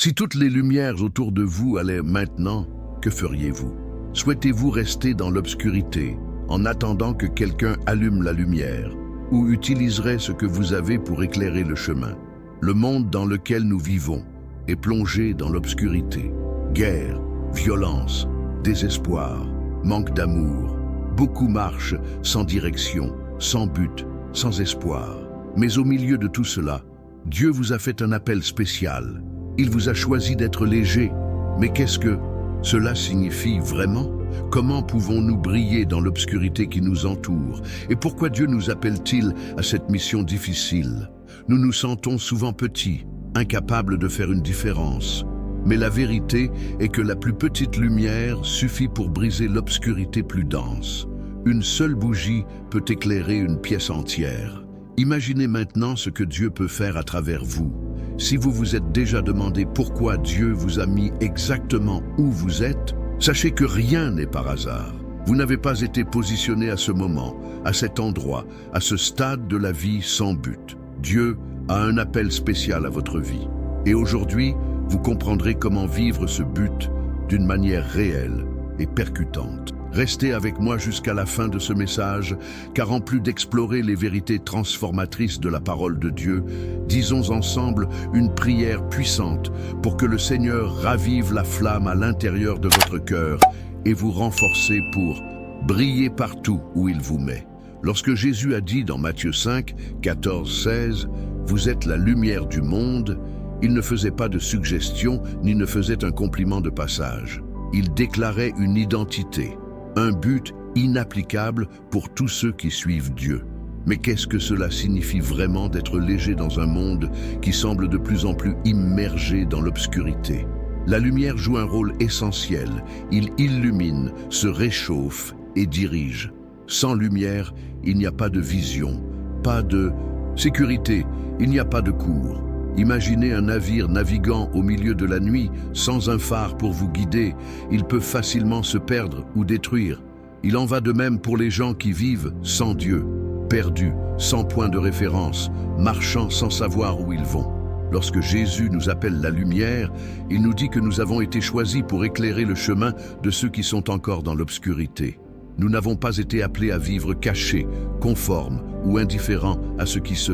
Si toutes les lumières autour de vous allaient maintenant, que feriez-vous? Souhaitez-vous rester dans l'obscurité en attendant que quelqu'un allume la lumière ou utiliserait ce que vous avez pour éclairer le chemin? Le monde dans lequel nous vivons est plongé dans l'obscurité. Guerre, violence, désespoir, manque d'amour. Beaucoup marchent sans direction, sans but, sans espoir. Mais au milieu de tout cela, Dieu vous a fait un appel spécial. Il vous a choisi d'être léger. Mais qu'est-ce que cela signifie vraiment? Comment pouvons-nous briller dans l'obscurité qui nous entoure? Et pourquoi Dieu nous appelle-t-il à cette mission difficile? Nous nous sentons souvent petits, incapables de faire une différence. Mais la vérité est que la plus petite lumière suffit pour briser l'obscurité plus dense. Une seule bougie peut éclairer une pièce entière. Imaginez maintenant ce que Dieu peut faire à travers vous. Si vous vous êtes déjà demandé pourquoi Dieu vous a mis exactement où vous êtes, sachez que rien n'est par hasard. Vous n'avez pas été positionné à ce moment, à cet endroit, à ce stade de la vie sans but. Dieu a un appel spécial à votre vie. Et aujourd'hui, vous comprendrez comment vivre ce but d'une manière réelle et percutante. Restez avec moi jusqu'à la fin de ce message, car en plus d'explorer les vérités transformatrices de la parole de Dieu, disons ensemble une prière puissante pour que le Seigneur ravive la flamme à l'intérieur de votre cœur et vous renforcer pour briller partout où il vous met. Lorsque Jésus a dit dans Matthieu 5, 14, 16, « Vous êtes la lumière du monde », il ne faisait pas de suggestion ni ne faisait un compliment de passage. Il déclarait une identité, un but inapplicable pour tous ceux qui suivent Dieu. Mais qu'est-ce que cela signifie vraiment d'être léger dans un monde qui semble de plus en plus immergé dans l'obscurité? La lumière joue un rôle essentiel. Il illumine, se réchauffe et dirige. Sans lumière, il n'y a pas de vision, pas de sécurité, il n'y a pas de cours. Imaginez un navire naviguant au milieu de la nuit, sans un phare pour vous guider. Il peut facilement se perdre ou détruire. Il en va de même pour les gens qui vivent sans Dieu, perdus, sans point de référence, marchant sans savoir où ils vont. Lorsque Jésus nous appelle la lumière, il nous dit que nous avons été choisis pour éclairer le chemin de ceux qui sont encore dans l'obscurité. Nous n'avons pas été appelés à vivre cachés, conformes ou indifférents à ce qui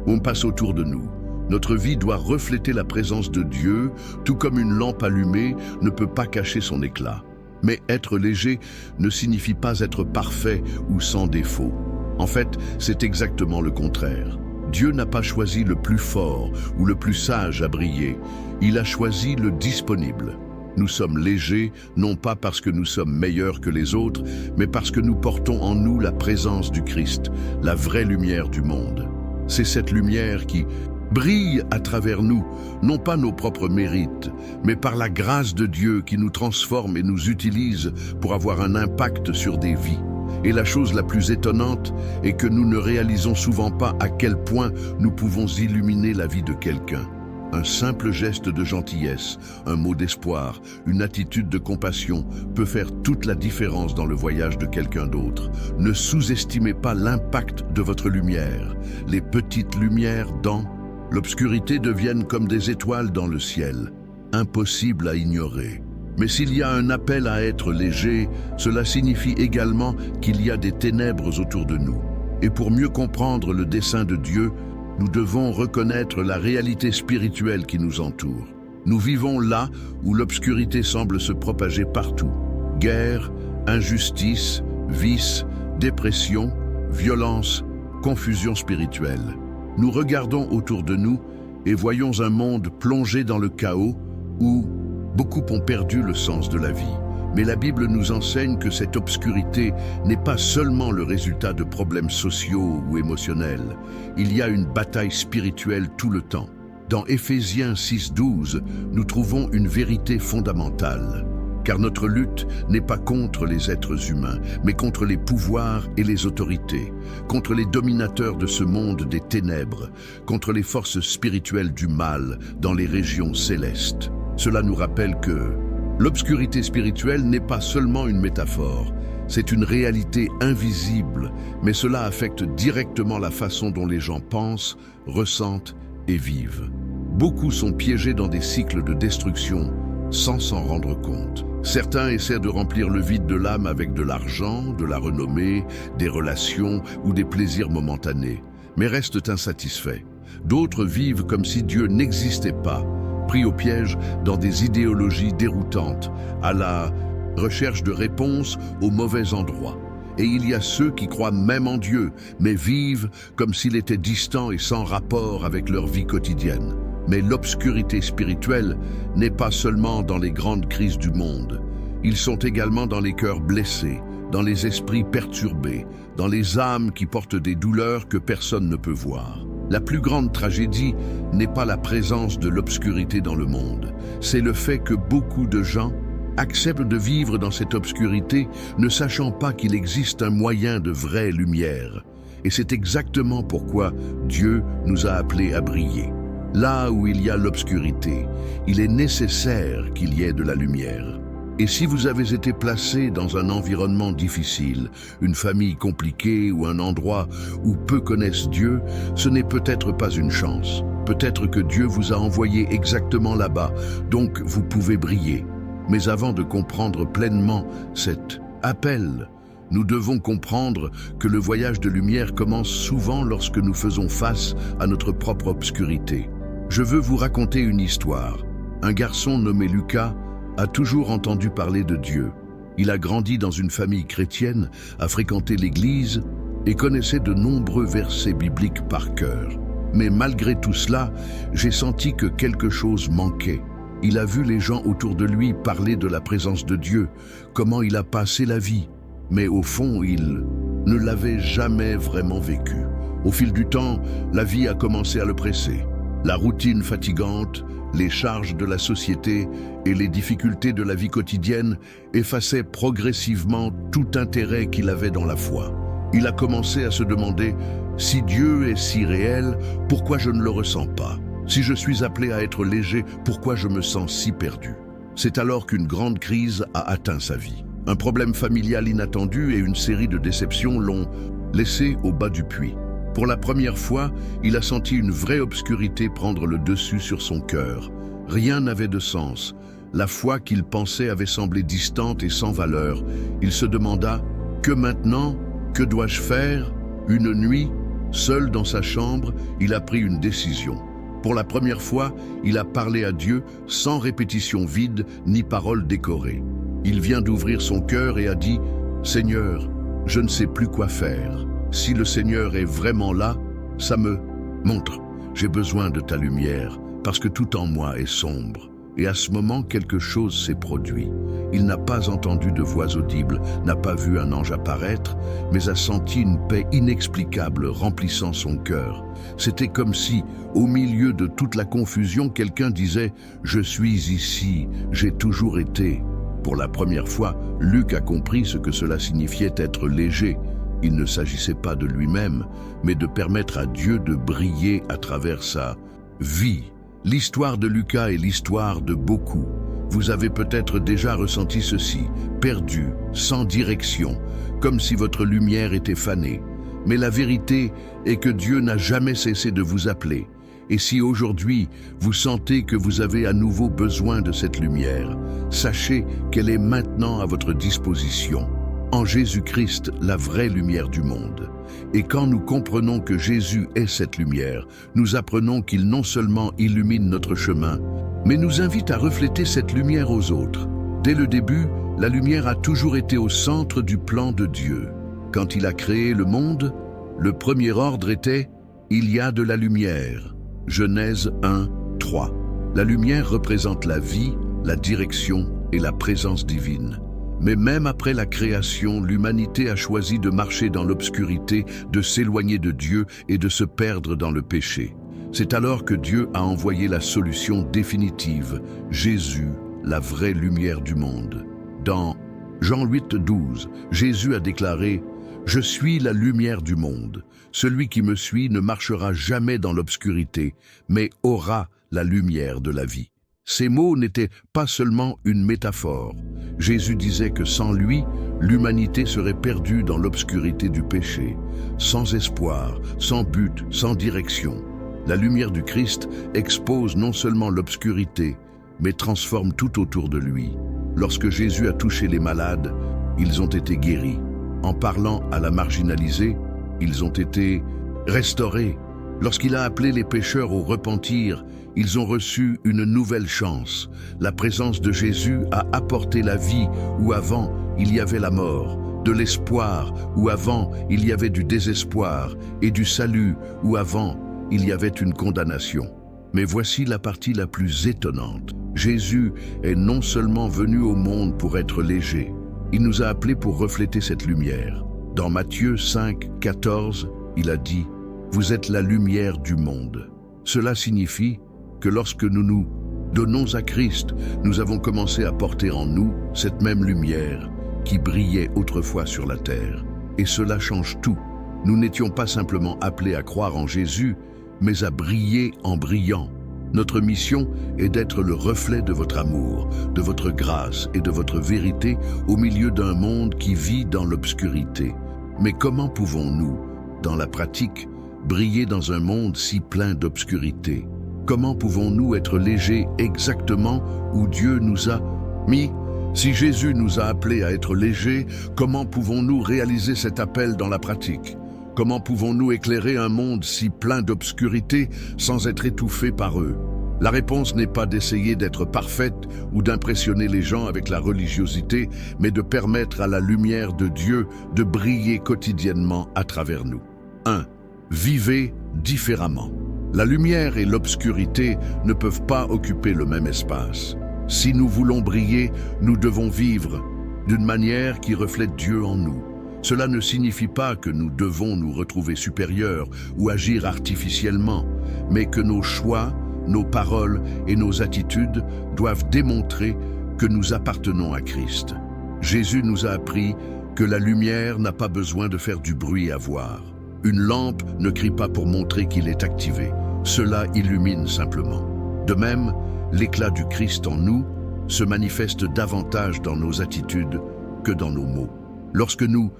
on passe autour de nous. Notre vie doit refléter la présence de Dieu, tout comme une lampe allumée ne peut pas cacher son éclat. Mais être léger ne signifie pas être parfait ou sans défaut. En fait, c'est exactement le contraire. Dieu n'a pas choisi le plus fort ou le plus sage à briller. Il a choisi le disponible. Nous sommes légers, non pas parce que nous sommes meilleurs que les autres, mais parce que nous portons en nous la présence du Christ, la vraie lumière du monde. C'est cette lumière qui brille à travers nous, non pas nos propres mérites, mais par la grâce de Dieu qui nous transforme et nous utilise pour avoir un impact sur des vies. Et la chose la plus étonnante est que nous ne réalisons souvent pas à quel point nous pouvons illuminer la vie de quelqu'un. Un simple geste de gentillesse, un mot d'espoir, une attitude de compassion peut faire toute la différence dans le voyage de quelqu'un d'autre. Ne sous-estimez pas l'impact de votre lumière. Les petites lumières dans l'obscurité deviennent comme des étoiles dans le ciel, impossible à ignorer. Mais s'il y a un appel à être léger, cela signifie également qu'il y a des ténèbres autour de nous. Et pour mieux comprendre le dessein de Dieu, nous devons reconnaître la réalité spirituelle qui nous entoure. Nous vivons là où l'obscurité semble se propager partout. Guerre, injustice, vice, dépression, violence, confusion spirituelle. Nous regardons autour de nous et voyons un monde plongé dans le chaos où beaucoup ont perdu le sens de la vie. Mais la Bible nous enseigne que cette obscurité n'est pas seulement le résultat de problèmes sociaux ou émotionnels. Il y a une bataille spirituelle tout le temps. Dans Éphésiens 6:12, nous trouvons une vérité fondamentale. Car notre lutte n'est pas contre les êtres humains, mais contre les pouvoirs et les autorités, contre les dominateurs de ce monde des ténèbres, contre les forces spirituelles du mal dans les régions célestes. Cela nous rappelle que l'obscurité spirituelle n'est pas seulement une métaphore, c'est une réalité invisible, mais cela affecte directement la façon dont les gens pensent, ressentent et vivent. Beaucoup sont piégés dans des cycles de destruction sans s'en rendre compte. Certains essaient de remplir le vide de l'âme avec de l'argent, de la renommée, des relations ou des plaisirs momentanés, mais restent insatisfaits. D'autres vivent comme si Dieu n'existait pas, pris au piège dans des idéologies déroutantes, à la recherche de réponses au mauvais endroit. Et il y a ceux qui croient même en Dieu, mais vivent comme s'il était distant et sans rapport avec leur vie quotidienne. Mais l'obscurité spirituelle n'est pas seulement dans les grandes crises du monde. Ils sont également dans les cœurs blessés, dans les esprits perturbés, dans les âmes qui portent des douleurs que personne ne peut voir. La plus grande tragédie n'est pas la présence de l'obscurité dans le monde, c'est le fait que beaucoup de gens acceptent de vivre dans cette obscurité, ne sachant pas qu'il existe un moyen de vraie lumière. Et c'est exactement pourquoi Dieu nous a appelés à briller. Là où il y a l'obscurité, il est nécessaire qu'il y ait de la lumière. Et si vous avez été placé dans un environnement difficile, une famille compliquée ou un endroit où peu connaissent Dieu, ce n'est peut-être pas une chance. Peut-être que Dieu vous a envoyé exactement là-bas, donc vous pouvez briller. Mais avant de comprendre pleinement cet appel, nous devons comprendre que le voyage de lumière commence souvent lorsque nous faisons face à notre propre obscurité. Je veux vous raconter une histoire. Un garçon nommé Lucas a toujours entendu parler de Dieu. Il a grandi dans une famille chrétienne, a fréquenté l'église et connaissait de nombreux versets bibliques par cœur. Mais malgré tout cela, j'ai senti que quelque chose manquait. Il a vu les gens autour de lui parler de la présence de Dieu, comment il a passé la vie. Mais au fond, il ne l'avait jamais vraiment vécu. Au fil du temps, la vie a commencé à le presser. La routine fatigante, les charges de la société et les difficultés de la vie quotidienne effaçaient progressivement tout intérêt qu'il avait dans la foi. Il a commencé à se demander « Si Dieu est si réel, pourquoi je ne le ressens pas ? Si je suis appelé à être léger, pourquoi je me sens si perdu ?» C'est alors qu'une grande crise a atteint sa vie. Un problème familial inattendu et une série de déceptions l'ont laissé au bas du puits. Pour la première fois, il a senti une vraie obscurité prendre le dessus sur son cœur. Rien n'avait de sens. La foi qu'il pensait avait semblé distante et sans valeur. Il se demanda « Que maintenant ? Que dois-je faire ?» Une nuit, seul dans sa chambre, il a pris une décision. Pour la première fois, il a parlé à Dieu sans répétition vide ni parole décorée. Il vient d'ouvrir son cœur et a dit « Seigneur, je ne sais plus quoi faire. Si le Seigneur est vraiment là, ça me montre. J'ai besoin de ta lumière, parce que tout en moi est sombre. » Et à ce moment, quelque chose s'est produit. Il n'a pas entendu de voix audible, n'a pas vu un ange apparaître, mais a senti une paix inexplicable remplissant son cœur. C'était comme si, au milieu de toute la confusion, quelqu'un disait « Je suis ici, j'ai toujours été ». Pour la première fois, Luc a compris ce que cela signifiait être léger. Il ne s'agissait pas de lui-même, mais de permettre à Dieu de briller à travers sa vie. L'histoire de Lucas est l'histoire de beaucoup. Vous avez peut-être déjà ressenti ceci, perdu, sans direction, comme si votre lumière était fanée. Mais la vérité est que Dieu n'a jamais cessé de vous appeler. Et si aujourd'hui vous sentez que vous avez à nouveau besoin de cette lumière, sachez qu'elle est maintenant à votre disposition. En Jésus-Christ, la vraie lumière du monde. Et quand nous comprenons que Jésus est cette lumière, nous apprenons qu'il non seulement illumine notre chemin, mais nous invite à refléter cette lumière aux autres. Dès le début, la lumière a toujours été au centre du plan de Dieu. Quand il a créé le monde, le premier ordre était « Il y a de la lumière ». Genèse 1, 3. La lumière représente la vie, la direction et la présence divine. Mais même après la création, l'humanité a choisi de marcher dans l'obscurité, de s'éloigner de Dieu et de se perdre dans le péché. C'est alors que Dieu a envoyé la solution définitive, Jésus, la vraie lumière du monde. Dans Jean 8, 12, Jésus a déclaré « Je suis la lumière du monde. Celui qui me suit ne marchera jamais dans l'obscurité, mais aura la lumière de la vie. » Ces mots n'étaient pas seulement une métaphore. Jésus disait que sans lui, l'humanité serait perdue dans l'obscurité du péché, sans espoir, sans but, sans direction. La lumière du Christ expose non seulement l'obscurité, mais transforme tout autour de lui. Lorsque Jésus a touché les malades, ils ont été guéris. En parlant à la marginalisée, ils ont été restaurés. Lorsqu'il a appelé les pécheurs au repentir, ils ont reçu une nouvelle chance. La présence de Jésus a apporté la vie où avant il y avait la mort, de l'espoir où avant il y avait du désespoir et du salut où avant il y avait une condamnation. Mais voici la partie la plus étonnante. Jésus est non seulement venu au monde pour être léger, il nous a appelés pour refléter cette lumière. Dans Matthieu 5, 14, il a dit « Vous êtes la lumière du monde ». Cela signifie que lorsque nous nous donnons à Christ, nous avons commencé à porter en nous cette même lumière qui brillait autrefois sur la terre. Et cela change tout. Nous n'étions pas simplement appelés à croire en Jésus, mais à briller en brillant. Notre mission est d'être le reflet de votre amour, de votre grâce et de votre vérité au milieu d'un monde qui vit dans l'obscurité. Mais comment pouvons-nous, dans la pratique, briller dans un monde si plein d'obscurité? Comment pouvons-nous être légers exactement où Dieu nous a mis? Si Jésus nous a appelés à être légers, comment pouvons-nous réaliser cet appel dans la pratique? Comment pouvons-nous éclairer un monde si plein d'obscurité sans être étouffés par eux? La réponse n'est pas d'essayer d'être parfaite ou d'impressionner les gens avec la religiosité, mais de permettre à la lumière de Dieu de briller quotidiennement à travers nous. 1. Vivez différemment. La lumière et l'obscurité ne peuvent pas occuper le même espace. Si nous voulons briller, nous devons vivre d'une manière qui reflète Dieu en nous. Cela ne signifie pas que nous devons nous retrouver supérieurs ou agir artificiellement, mais que nos choix, nos paroles et nos attitudes doivent démontrer que nous appartenons à Christ. Jésus nous a appris que la lumière n'a pas besoin de faire du bruit à voir. Une lampe ne crie pas pour montrer qu'il est activé. Cela illumine simplement. De même, l'éclat du Christ en nous se manifeste davantage dans nos attitudes que dans nos mots. Lorsque nous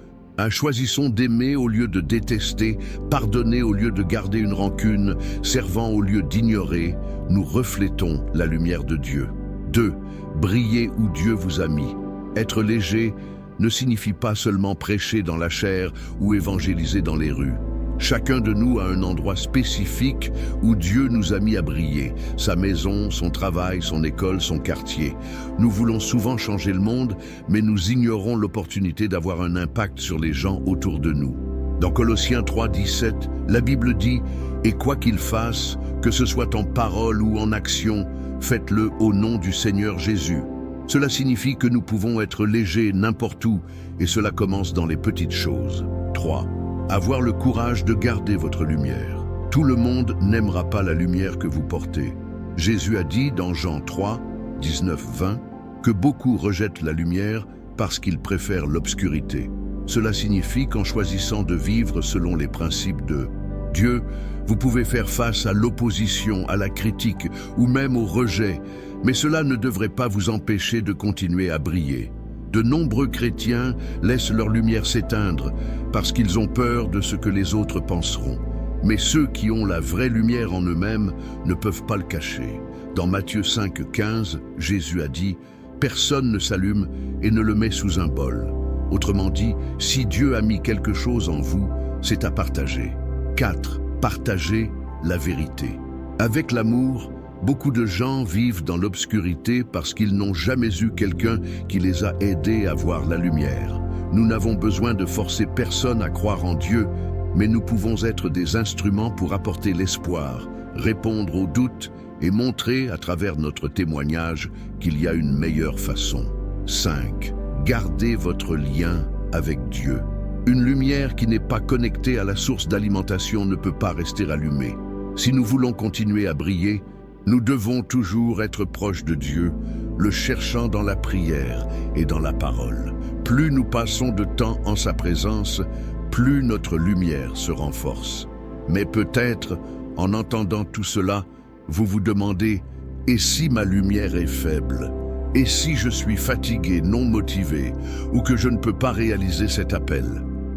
choisissons d'aimer au lieu de détester, pardonner au lieu de garder une rancune, servant au lieu d'ignorer, nous reflétons la lumière de Dieu. 2. Briller où Dieu vous a mis. Être léger ne signifie pas seulement prêcher dans la chair ou évangéliser dans les rues. Chacun de nous a un endroit spécifique où Dieu nous a mis à briller, sa maison, son travail, son école, son quartier. Nous voulons souvent changer le monde, mais nous ignorons l'opportunité d'avoir un impact sur les gens autour de nous. Dans Colossiens 3, 17, la Bible dit « Et quoi qu'il fasse, que ce soit en parole ou en action, faites-le au nom du Seigneur Jésus. » Cela signifie que nous pouvons être légers n'importe où, et cela commence dans les petites choses. 3. Avoir le courage de garder votre lumière. Tout le monde n'aimera pas la lumière que vous portez. Jésus a dit dans Jean 3, 19-20, que beaucoup rejettent la lumière parce qu'ils préfèrent l'obscurité. Cela signifie qu'en choisissant de vivre selon les principes de Dieu, vous pouvez faire face à l'opposition, à la critique ou même au rejet, mais cela ne devrait pas vous empêcher de continuer à briller. De nombreux chrétiens laissent leur lumière s'éteindre parce qu'ils ont peur de ce que les autres penseront. Mais ceux qui ont la vraie lumière en eux-mêmes ne peuvent pas le cacher. Dans Matthieu 5, 15, Jésus a dit « Personne ne s'allume et ne le met sous un bol ». Autrement dit, si Dieu a mis quelque chose en vous, c'est à partager. 4. Partager la vérité. Avec l'amour, beaucoup de gens vivent dans l'obscurité parce qu'ils n'ont jamais eu quelqu'un qui les a aidés à voir la lumière. Nous n'avons besoin de forcer personne à croire en Dieu, mais nous pouvons être des instruments pour apporter l'espoir, répondre aux doutes et montrer à travers notre témoignage qu'il y a une meilleure façon. 5. Gardez votre lien avec Dieu. Une lumière qui n'est pas connectée à la source d'alimentation ne peut pas rester allumée. Si nous voulons continuer à briller, nous devons toujours être proches de Dieu, le cherchant dans la prière et dans la parole. Plus nous passons de temps en sa présence, plus notre lumière se renforce. Mais peut-être, en entendant tout cela, vous vous demandez « Et si ma lumière est faible ? Et si je suis fatigué, non motivé, ou que je ne peux pas réaliser cet appel ?»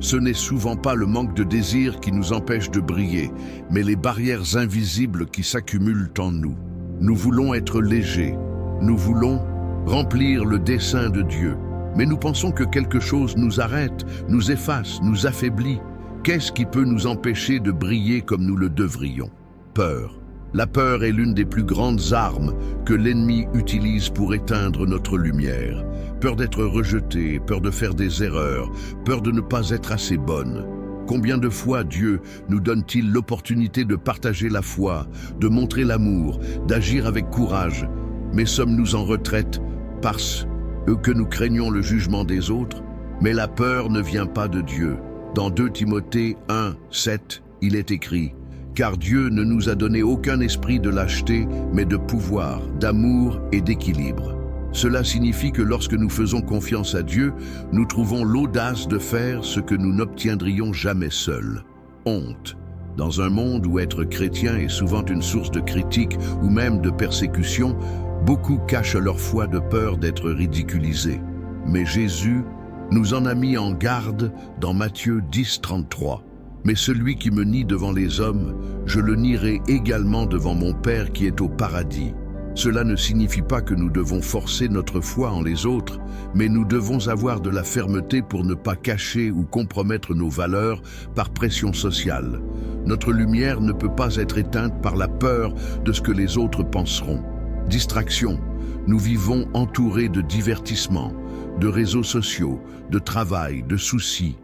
Ce n'est souvent pas le manque de désir qui nous empêche de briller, mais les barrières invisibles qui s'accumulent en nous. Nous voulons être légers, nous voulons remplir le dessein de Dieu, mais nous pensons que quelque chose nous arrête, nous efface, nous affaiblit. Qu'est-ce qui peut nous empêcher de briller comme nous le devrions? Peur. La peur est l'une des plus grandes armes que l'ennemi utilise pour éteindre notre lumière. Peur d'être rejeté, peur de faire des erreurs, peur de ne pas être assez bonne. Combien de fois Dieu nous donne-t-il l'opportunité de partager la foi, de montrer l'amour, d'agir avec courage? Mais sommes-nous en retraite parce que nous craignons le jugement des autres? Mais la peur ne vient pas de Dieu. Dans 2 Timothée 1, 7, il est écrit: car Dieu ne nous a donné aucun esprit de lâcheté, mais de pouvoir, d'amour et d'équilibre. Cela signifie que lorsque nous faisons confiance à Dieu, nous trouvons l'audace de faire ce que nous n'obtiendrions jamais seuls. Honte. Dans un monde où être chrétien est souvent une source de critique ou même de persécution, beaucoup cachent leur foi de peur d'être ridiculisés. Mais Jésus nous en a mis en garde dans Matthieu 10, 33. Mais celui qui me nie devant les hommes, je le nierai également devant mon Père qui est au paradis. Cela ne signifie pas que nous devons forcer notre foi en les autres, mais nous devons avoir de la fermeté pour ne pas cacher ou compromettre nos valeurs par pression sociale. Notre lumière ne peut pas être éteinte par la peur de ce que les autres penseront. Distraction. Nous vivons entourés de divertissements, de réseaux sociaux, de travail, de soucis.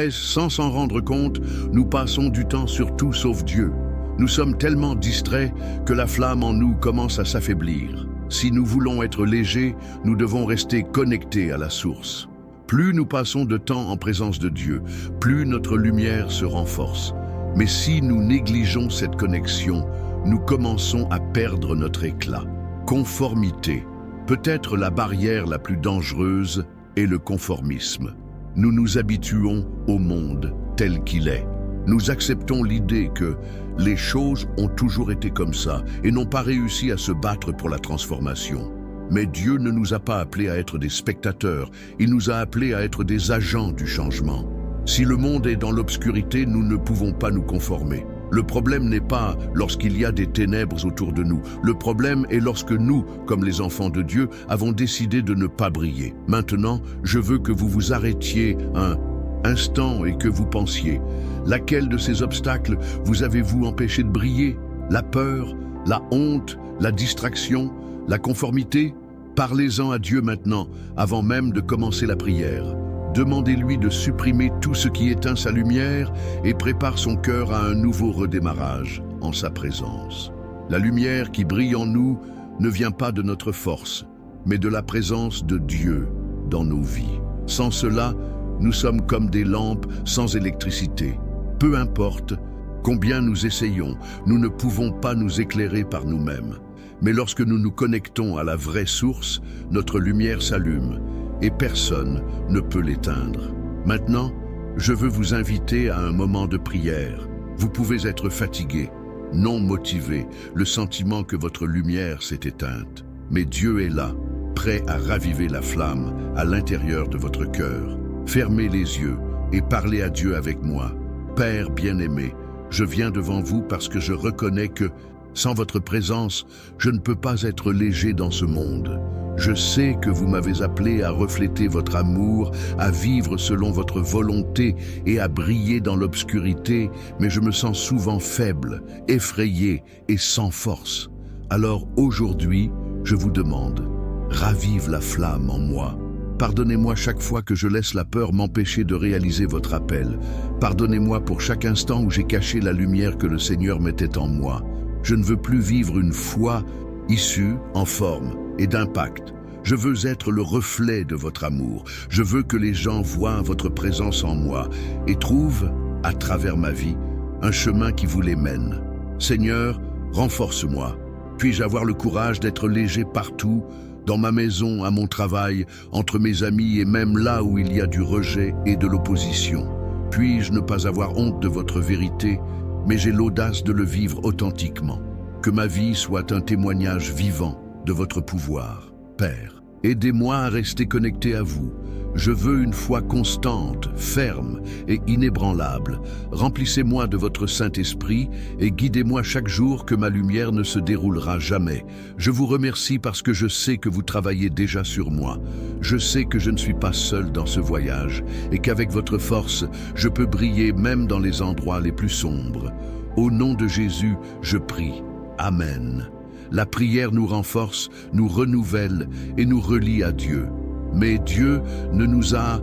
Sans s'en rendre compte, nous passons du temps sur tout sauf Dieu. Nous sommes tellement distraits que la flamme en nous commence à s'affaiblir. Si nous voulons être légers, nous devons rester connectés à la source. Plus nous passons de temps en présence de Dieu, plus notre lumière se renforce. Mais si nous négligeons cette connexion, nous commençons à perdre notre éclat. Conformité. Peut-être la barrière la plus dangereuse est le conformisme. Nous nous habituons au monde tel qu'il est. Nous acceptons l'idée que les choses ont toujours été comme ça et n'ont pas réussi à se battre pour la transformation. Mais Dieu ne nous a pas appelés à être des spectateurs, il nous a appelés à être des agents du changement. Si le monde est dans l'obscurité, nous ne pouvons pas nous conformer. Le problème n'est pas lorsqu'il y a des ténèbres autour de nous. Le problème est lorsque nous, comme les enfants de Dieu, avons décidé de ne pas briller. Maintenant, je veux que vous vous arrêtiez un instant et que vous pensiez: laquelle de ces obstacles vous avez-vous empêché de briller? La peur, la honte, la distraction, la conformité? Parlez-en à Dieu maintenant, avant même de commencer la prière. Demandez-lui de supprimer tout ce qui éteint sa lumière et prépare son cœur à un nouveau redémarrage en sa présence. La lumière qui brille en nous ne vient pas de notre force, mais de la présence de Dieu dans nos vies. Sans cela, nous sommes comme des lampes sans électricité. Peu importe combien nous essayons, nous ne pouvons pas nous éclairer par nous-mêmes. Mais lorsque nous nous connectons à la vraie source, notre lumière s'allume et personne ne peut l'éteindre. Maintenant, je veux vous inviter à un moment de prière. Vous pouvez être fatigué, non motivé, le sentiment que votre lumière s'est éteinte. Mais Dieu est là, prêt à raviver la flamme à l'intérieur de votre cœur. Fermez les yeux et parlez à Dieu avec moi. Père bien-aimé, je viens devant vous parce que je reconnais que, sans votre présence, je ne peux pas être léger dans ce monde. Je sais que vous m'avez appelé à refléter votre amour, à vivre selon votre volonté et à briller dans l'obscurité, mais je me sens souvent faible, effrayé et sans force. Alors aujourd'hui, je vous demande, ravive la flamme en moi. Pardonnez-moi chaque fois que je laisse la peur m'empêcher de réaliser votre appel. Pardonnez-moi pour chaque instant où j'ai caché la lumière que le Seigneur mettait en moi. Je ne veux plus vivre une foi issue en forme et d'impact. Je veux être le reflet de votre amour. Je veux que les gens voient votre présence en moi et trouvent, à travers ma vie, un chemin qui vous les mène. Seigneur, renforce-moi. Puis-je avoir le courage d'être léger partout, dans ma maison, à mon travail, entre mes amis et même là où il y a du rejet et de l'opposition. Puis-je ne pas avoir honte de votre vérité, mais j'ai l'audace de le vivre authentiquement. Que ma vie soit un témoignage vivant de votre pouvoir. Père, aidez-moi à rester connecté à vous. Je veux une foi constante, ferme et inébranlable. Remplissez-moi de votre Saint-Esprit et guidez-moi chaque jour que ma lumière ne se déroulera jamais. Je vous remercie parce que je sais que vous travaillez déjà sur moi. Je sais que je ne suis pas seul dans ce voyage et qu'avec votre force, je peux briller même dans les endroits les plus sombres. Au nom de Jésus, je prie. Amen. La prière nous renforce, nous renouvelle et nous relie à Dieu. Mais Dieu ne nous a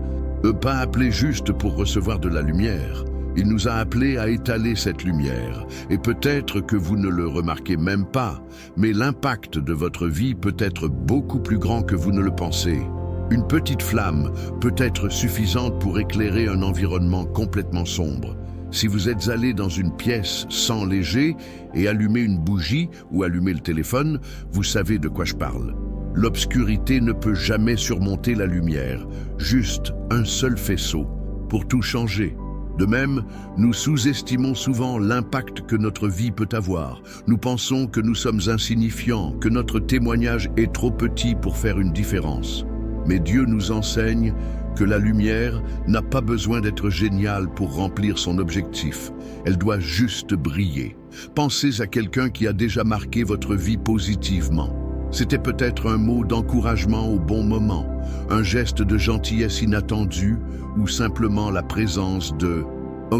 pas appelés juste pour recevoir de la lumière. Il nous a appelés à étaler cette lumière. Et peut-être que vous ne le remarquez même pas, mais l'impact de votre vie peut être beaucoup plus grand que vous ne le pensez. Une petite flamme peut être suffisante pour éclairer un environnement complètement sombre. Si vous êtes allé dans une pièce sans léger et allumé une bougie ou allumé le téléphone, vous savez de quoi je parle. L'obscurité ne peut jamais surmonter la lumière, juste un seul faisceau, pour tout changer. De même, nous sous-estimons souvent l'impact que notre vie peut avoir. Nous pensons que nous sommes insignifiants, que notre témoignage est trop petit pour faire une différence. Mais Dieu nous enseigne que la lumière n'a pas besoin d'être géniale pour remplir son objectif. Elle doit juste briller. Pensez à quelqu'un qui a déjà marqué votre vie positivement. C'était peut-être un mot d'encouragement au bon moment, un geste de gentillesse inattendu ou simplement la présence de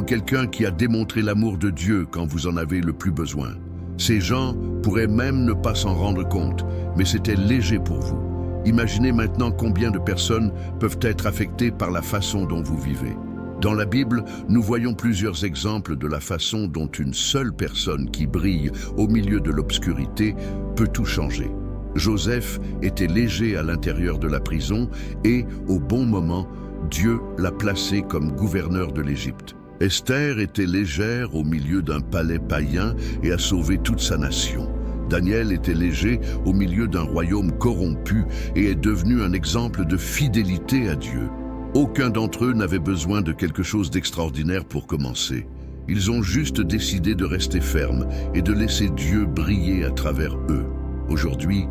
quelqu'un qui a démontré l'amour de Dieu quand vous en avez le plus besoin. Ces gens pourraient même ne pas s'en rendre compte, mais c'était léger pour vous. Imaginez maintenant combien de personnes peuvent être affectées par la façon dont vous vivez. Dans la Bible, nous voyons plusieurs exemples de la façon dont une seule personne qui brille au milieu de l'obscurité peut tout changer. Joseph était léger à l'intérieur de la prison et, au bon moment, Dieu l'a placé comme gouverneur de l'Égypte. Esther était légère au milieu d'un palais païen et a sauvé toute sa nation. Daniel était léger au milieu d'un royaume corrompu et est devenu un exemple de fidélité à Dieu. Aucun d'entre eux n'avait besoin de quelque chose d'extraordinaire pour commencer. Ils ont juste décidé de rester fermes et de laisser Dieu briller à travers eux. Aujourd'hui,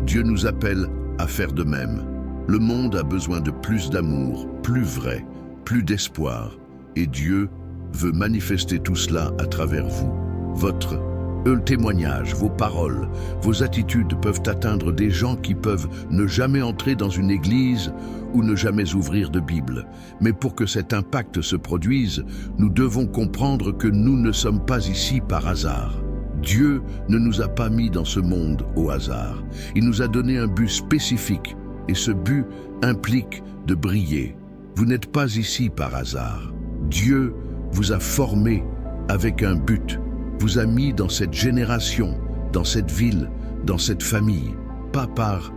Dieu nous appelle à faire de même. Le monde a besoin de plus d'amour, plus vrai, plus d'espoir. Et Dieu veut manifester tout cela à travers vous. Votre témoignage, vos paroles, vos attitudes peuvent atteindre des gens qui peuvent ne jamais entrer dans une église ou ne jamais ouvrir de Bible. Mais pour que cet impact se produise, nous devons comprendre que nous ne sommes pas ici par hasard. Dieu ne nous a pas mis dans ce monde au hasard. Il nous a donné un but spécifique et ce but implique de briller. Vous n'êtes pas ici par hasard. Dieu vous a formé avec un but, vous a mis dans cette génération, dans cette ville, dans cette famille, pas par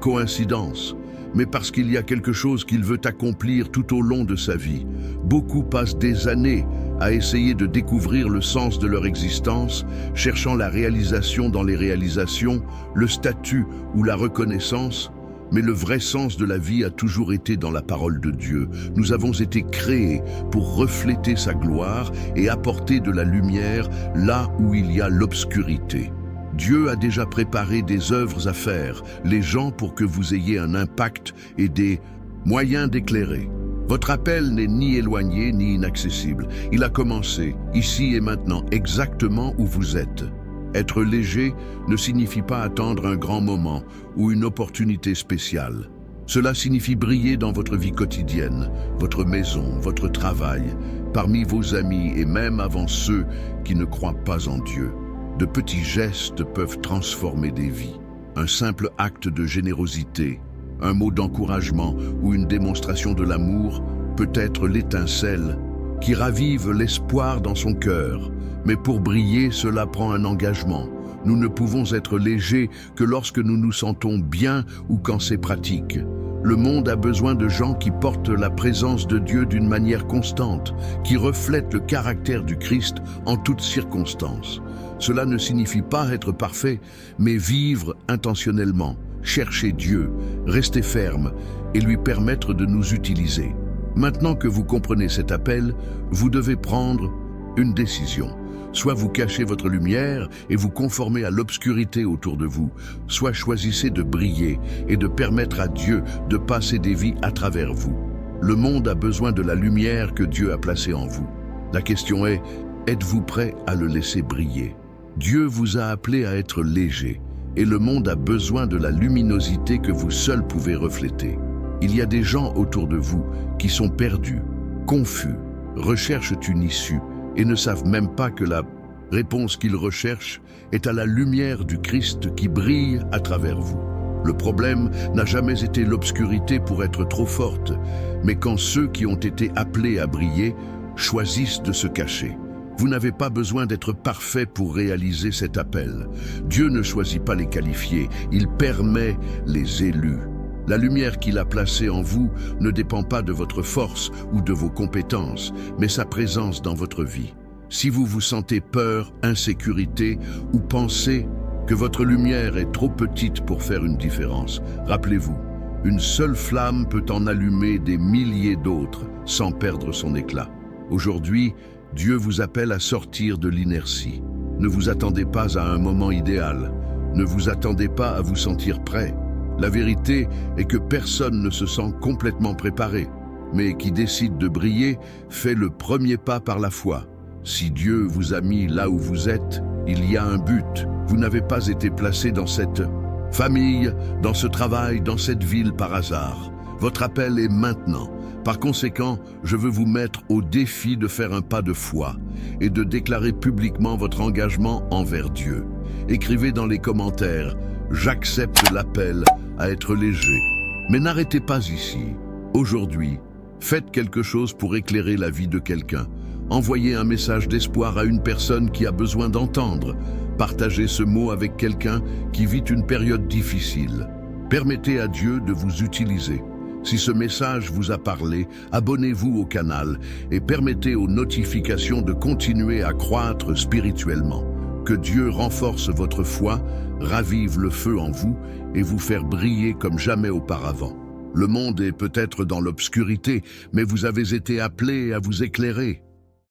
coïncidence, mais parce qu'il y a quelque chose qu'il veut accomplir tout au long de sa vie. Beaucoup passent des années à essayer de découvrir le sens de leur existence, cherchant la réalisation dans les réalisations, le statut ou la reconnaissance. Mais le vrai sens de la vie a toujours été dans la parole de Dieu. Nous avons été créés pour refléter sa gloire et apporter de la lumière là où il y a l'obscurité. Dieu a déjà préparé des œuvres à faire, les gens pour que vous ayez un impact et des moyens d'éclairer. Votre appel n'est ni éloigné ni inaccessible. Il a commencé, ici et maintenant, exactement où vous êtes. Être léger ne signifie pas attendre un grand moment ou une opportunité spéciale. Cela signifie briller dans votre vie quotidienne, votre maison, votre travail, parmi vos amis et même avant ceux qui ne croient pas en Dieu. De petits gestes peuvent transformer des vies. Un simple acte de générosité, un mot d'encouragement ou une démonstration de l'amour peut être l'étincelle qui ravive l'espoir dans son cœur. Mais pour briller, cela prend un engagement. Nous ne pouvons être légers que lorsque nous nous sentons bien ou quand c'est pratique. Le monde a besoin de gens qui portent la présence de Dieu d'une manière constante, qui reflètent le caractère du Christ en toutes circonstances. Cela ne signifie pas être parfait, mais vivre intentionnellement, chercher Dieu, rester ferme et lui permettre de nous utiliser. Maintenant que vous comprenez cet appel, vous devez prendre une décision. Soit vous cachez votre lumière et vous conformez à l'obscurité autour de vous, soit choisissez de briller et de permettre à Dieu de passer des vies à travers vous. Le monde a besoin de la lumière que Dieu a placée en vous. La question est, êtes-vous prêt à le laisser briller? Dieu vous a appelé à être léger, et le monde a besoin de la luminosité que vous seul pouvez refléter. Il y a des gens autour de vous qui sont perdus, confus, recherchent une issue et ne savent même pas que la réponse qu'ils recherchent est à la lumière du Christ qui brille à travers vous. Le problème n'a jamais été l'obscurité pour être trop forte, mais quand ceux qui ont été appelés à briller choisissent de se cacher. Vous n'avez pas besoin d'être parfait pour réaliser cet appel. Dieu ne choisit pas les qualifiés, il permet les élus. La lumière qu'il a placée en vous ne dépend pas de votre force ou de vos compétences, mais sa présence dans votre vie. Si vous vous sentez peur, insécurité ou pensez que votre lumière est trop petite pour faire une différence, rappelez-vous, une seule flamme peut en allumer des milliers d'autres sans perdre son éclat. Aujourd'hui, Dieu vous appelle à sortir de l'inertie. Ne vous attendez pas à un moment idéal. Ne vous attendez pas à vous sentir prêt. La vérité est que personne ne se sent complètement préparé, mais qui décide de briller fait le premier pas par la foi. Si Dieu vous a mis là où vous êtes, il y a un but. Vous n'avez pas été placé dans cette famille, dans ce travail, dans cette ville par hasard. Votre appel est maintenant. Par conséquent, je veux vous mettre au défi de faire un pas de foi et de déclarer publiquement votre engagement envers Dieu. Écrivez dans les commentaires « J'accepte l'appel à être léger ». Mais n'arrêtez pas ici. Aujourd'hui, faites quelque chose pour éclairer la vie de quelqu'un. Envoyez un message d'espoir à une personne qui a besoin d'entendre. Partagez ce mot avec quelqu'un qui vit une période difficile. Permettez à Dieu de vous utiliser. Si ce message vous a parlé, abonnez-vous au canal et permettez aux notifications de continuer à croître spirituellement. Que Dieu renforce votre foi, ravive le feu en vous et vous faire briller comme jamais auparavant. Le monde est peut-être dans l'obscurité, mais vous avez été appelés à vous éclairer.